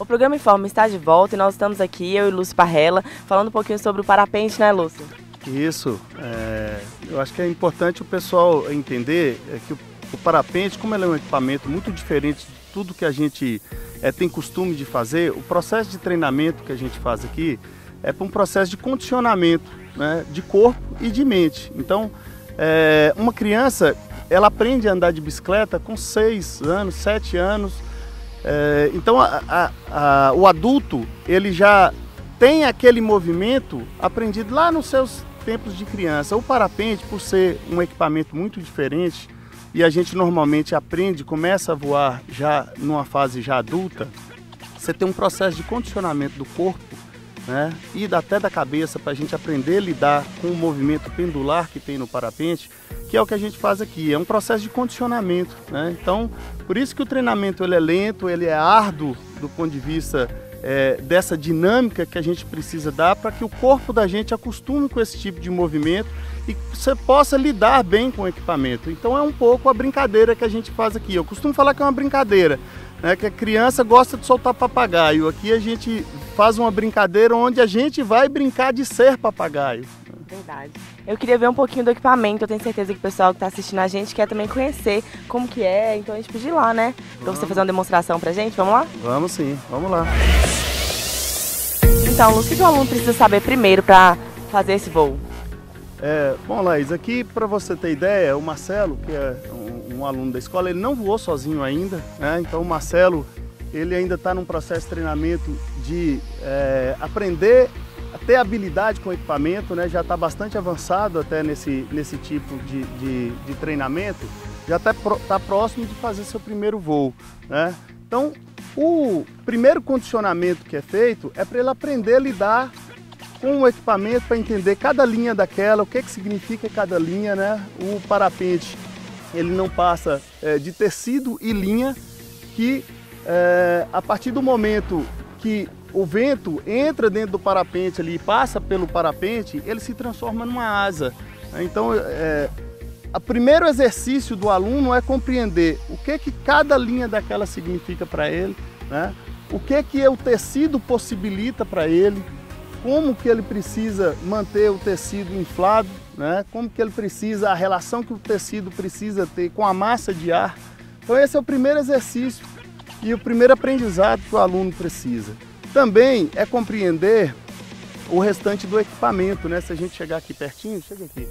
O programa Informa está de volta e nós estamos aqui, eu e Lúcio Parrella, falando um pouquinho sobre o parapente, né, Lúcio? Isso, eu acho que é importante o pessoal entender que o parapente, como ele é um equipamento muito diferente de tudo que a gente tem costume de fazer, o processo de treinamento que a gente faz aqui é para um processo de condicionamento, né, de corpo e de mente. Então, uma criança, ela aprende a andar de bicicleta com 6 anos, 7 anos. Então, o adulto, ele já tem aquele movimento aprendido lá nos seus tempos de criança. O parapente, por ser um equipamento muito diferente, e a gente normalmente aprende, começa a voar já numa fase já adulta, você tem um processo de condicionamento do corpo, né, e até da cabeça, para a gente aprender a lidar com o movimento pendular que tem no parapente, que é o que a gente faz aqui, é um processo de condicionamento, né? Então, por isso que o treinamento ele é lento, ele é árduo do ponto de vista dessa dinâmica que a gente precisa dar para que o corpo da gente acostume com esse tipo de movimento e você possa lidar bem com o equipamento. Então é um pouco a brincadeira que a gente faz aqui. Eu costumo falar que é uma brincadeira, né, que a criança gosta de soltar papagaio. Aqui a gente faz uma brincadeira onde a gente vai brincar de ser papagaio. Verdade. Eu queria ver um pouquinho do equipamento, eu tenho certeza que o pessoal que está assistindo a gente quer também conhecer como que é, então a gente pode ir lá, né? Para você fazer uma demonstração pra gente, vamos lá? Vamos sim, vamos lá. Então, Lúcio, o que o aluno precisa saber primeiro para fazer esse voo? Bom, Laís, aqui para você ter ideia, o Marcelo, que é um aluno da escola, ele não voou sozinho ainda, né? Então o Marcelo, ele ainda está num processo de treinamento de aprender a ter habilidade com o equipamento, né? Já está bastante avançado até nesse tipo de treinamento, já está próximo de fazer seu primeiro voo, né? Então, o primeiro condicionamento que é feito é para ele aprender a lidar com o equipamento, para entender cada linha daquela, o que significa cada linha, né? O parapente, ele não passa de tecido e linha, que a partir do momento que o vento entra dentro do parapente ali e passa pelo parapente, ele se transforma numa asa. Então, o primeiro exercício do aluno é compreender o que cada linha daquela significa para ele, né? O que o tecido possibilita para ele, como que ele precisa manter o tecido inflado, né? Como que ele precisa, a relação que o tecido precisa ter com a massa de ar. Então esse é o primeiro exercício e o primeiro aprendizado que o aluno precisa. Também é compreender o restante do equipamento, né? Se a gente chegar aqui pertinho, chega aqui.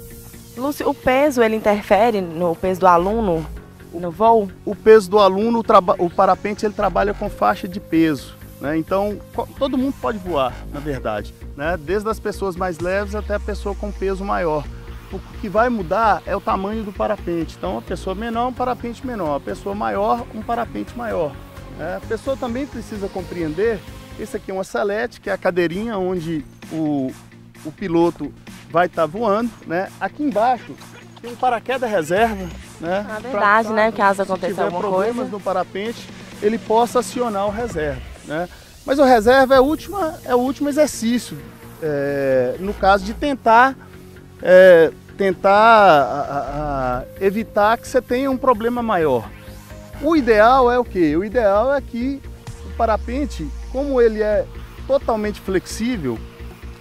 Lúcio, o peso, ele interfere no peso do aluno no voo? O peso do aluno, o parapente, ele trabalha com faixa de peso, né? Então, todo mundo pode voar, na verdade, né? Desde as pessoas mais leves até a pessoa com peso maior. O que vai mudar é o tamanho do parapente. Então, a pessoa menor, um parapente menor. A pessoa maior, um parapente maior. A pessoa também precisa compreender, esse aqui é uma selete, que é a cadeirinha onde o piloto vai estar voando, né? Aqui embaixo tem um paraquedas reserva, né? Na verdade, né? Caso aconteça alguma coisa. Se tiver problemas no parapente, ele possa acionar o reserva, né? Mas o reserva é o último exercício, no caso de tentar evitar que você tenha um problema maior. O ideal é o quê? O ideal é que o parapente, como ele é totalmente flexível,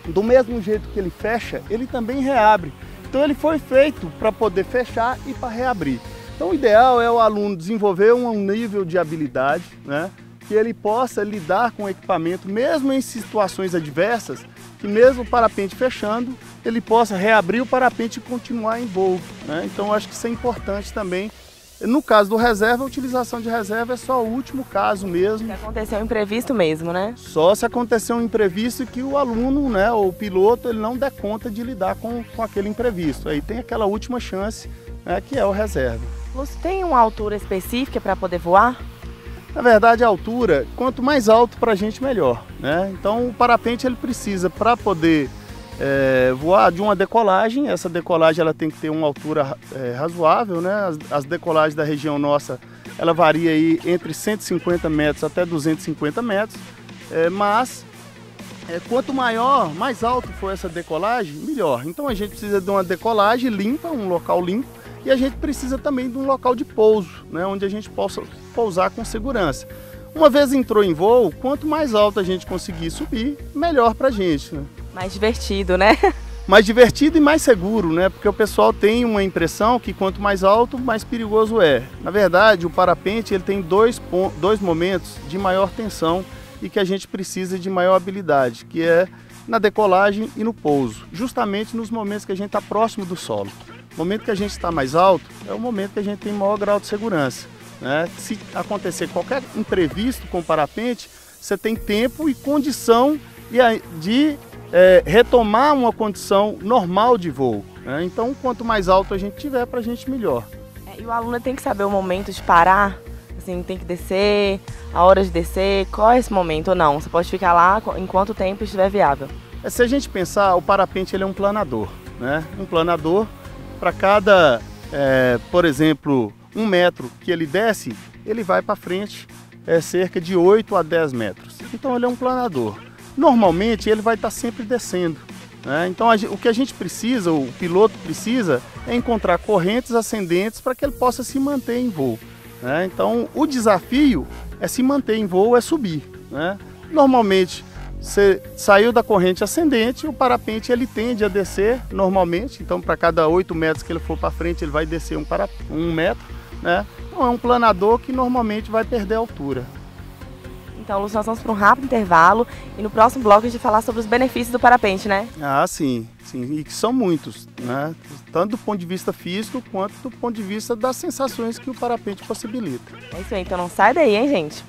do mesmo jeito que ele fecha, ele também reabre. Então ele foi feito para poder fechar e para reabrir. Então o ideal é o aluno desenvolver um nível de habilidade, né, que ele possa lidar com o equipamento, mesmo em situações adversas, que mesmo o parapente fechando, ele possa reabrir o parapente e continuar em voo, né? Então eu acho que isso é importante também. No caso do reserva, a utilização de reserva é só o último caso mesmo. Se acontecer um imprevisto mesmo, né? Só se acontecer um imprevisto e que o aluno, né, ou o piloto, ele não der conta de lidar com aquele imprevisto. Aí tem aquela última chance, né, que é o reserva. Você tem uma altura específica para poder voar? Na verdade, a altura, quanto mais alto para a gente, melhor, né? Então o parapente ele precisa, para poder voar, de uma decolagem. Essa decolagem ela tem que ter uma altura razoável, né? As decolagens da região nossa, ela varia aí entre 150 metros até 250 metros, mas quanto maior, mais alto for essa decolagem, melhor. Então a gente precisa de uma decolagem limpa, um local limpo, e a gente precisa também de um local de pouso, né? Onde a gente possa pousar com segurança. Uma vez entrou em voo, quanto mais alto a gente conseguir subir, melhor pra gente, né? Mais divertido, né? Mais divertido e mais seguro, né? Porque o pessoal tem uma impressão que quanto mais alto, mais perigoso é. Na verdade, o parapente ele tem dois momentos de maior tensão e que a gente precisa de maior habilidade, que é na decolagem e no pouso, justamente nos momentos que a gente está próximo do solo. O momento que a gente está mais alto é o momento que a gente tem maior grau de segurança, né? Se acontecer qualquer imprevisto com o parapente, você tem tempo e condição de retomar uma condição normal de voo, né? Então, quanto mais alto a gente tiver, para a gente melhor. E o aluno tem que saber o momento de parar, assim, tem que descer, a hora de descer, qual é esse momento ou não? Você pode ficar lá enquanto o tempo estiver viável. Se a gente pensar, o parapente ele é um planador, né? Um planador para cada, por exemplo, 1 metro que ele desce, ele vai para frente cerca de 8 a 10 metros. Então ele é um planador. Normalmente ele vai estar sempre descendo, né? Então o que a gente precisa, o piloto precisa, é encontrar correntes ascendentes para que ele possa se manter em voo, né? Então o desafio é se manter em voo, é subir, né? Normalmente você saiu da corrente ascendente, o parapente ele tende a descer normalmente, então para cada 8 metros que ele for para frente ele vai descer 1 metro, né? Então é um planador que normalmente vai perder altura. Então, Lúcio, nós vamos para um rápido intervalo e no próximo bloco a gente vai falar sobre os benefícios do parapente, né? Ah, sim, sim, e que são muitos, né? Tanto do ponto de vista físico quanto do ponto de vista das sensações que o parapente possibilita. É isso aí, então não sai daí, hein, gente?